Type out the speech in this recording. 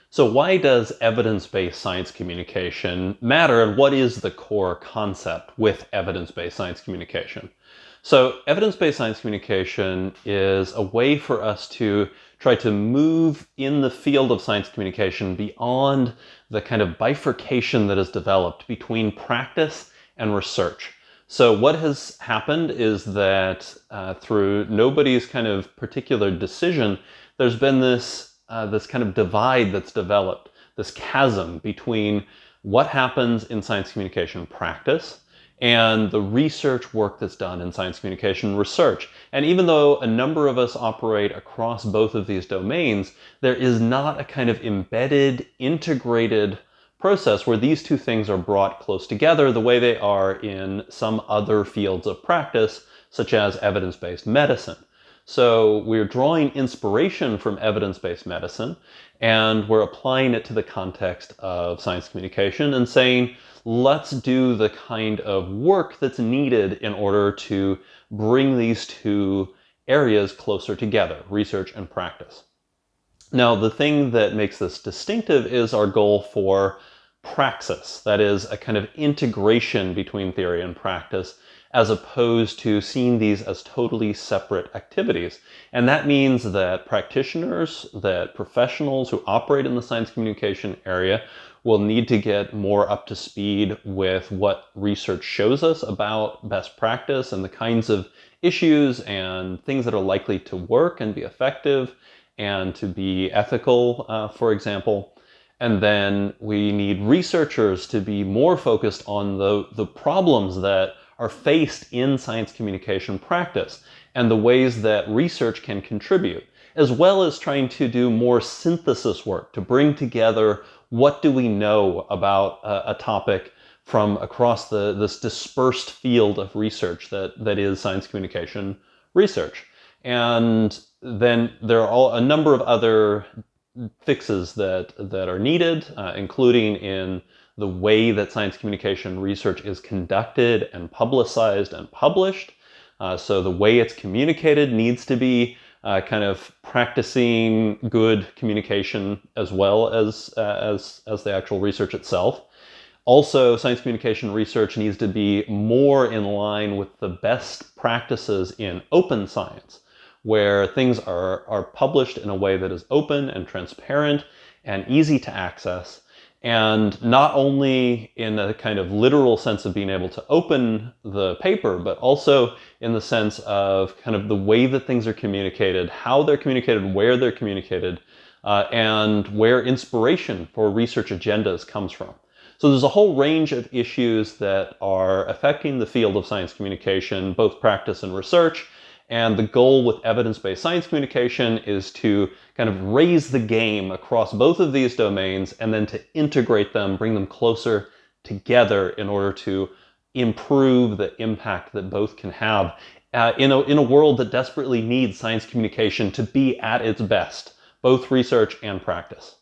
So why does evidence-based science communication matter, and what is the core concept with evidence-based science communication? So evidence-based science communication is a way for us to try to move in the field of science communication beyond the kind of bifurcation that is developed between practice and research. So what has happened is that through nobody's kind of particular decision, there's been this kind of divide that's developed, this chasm between what happens in science communication practice and the research work that's done in science communication research. And even though a number of us operate across both of these domains, there is not a kind of embedded, integrated process where these two things are brought close together the way they are in some other fields of practice, such as evidence-based medicine. So we're drawing inspiration from evidence-based medicine, and we're applying it to the context of science communication and saying, let's do the kind of work that's needed in order to bring these two areas closer together, research and practice. Now, the thing that makes this distinctive is our goal for praxis. That is a kind of integration between theory and practice, as opposed to seeing these as totally separate activities. And that means that practitioners, that professionals who operate in the science communication area will need to get more up to speed with what research shows us about best practice and the kinds of issues and things that are likely to work and be effective and to be ethical, for example. And then we need researchers to be more focused on the problems that are faced in science communication practice and the ways that research can contribute, as well as trying to do more synthesis work to bring together what do we know about a topic from across this dispersed field of research that is science communication research. And then there are a number of other fixes that are needed, including in the way that science communication research is conducted and publicized and published. So the way it's communicated needs to be kind of practicing good communication as well as the actual research itself. Also, science communication research needs to be more in line with the best practices in open science, where things are published in a way that is open and transparent and easy to access, and not only in a kind of literal sense of being able to open the paper, but also in the sense of kind of the way that things are communicated, how they're communicated, where they're communicated, and where inspiration for research agendas comes from. So there's a whole range of issues that are affecting the field of science communication, both practice and research. And the goal with evidence-based science communication is to kind of raise the game across both of these domains and then to integrate them, bring them closer together in order to improve the impact that both can have in a world that desperately needs science communication to be at its best, both research and practice.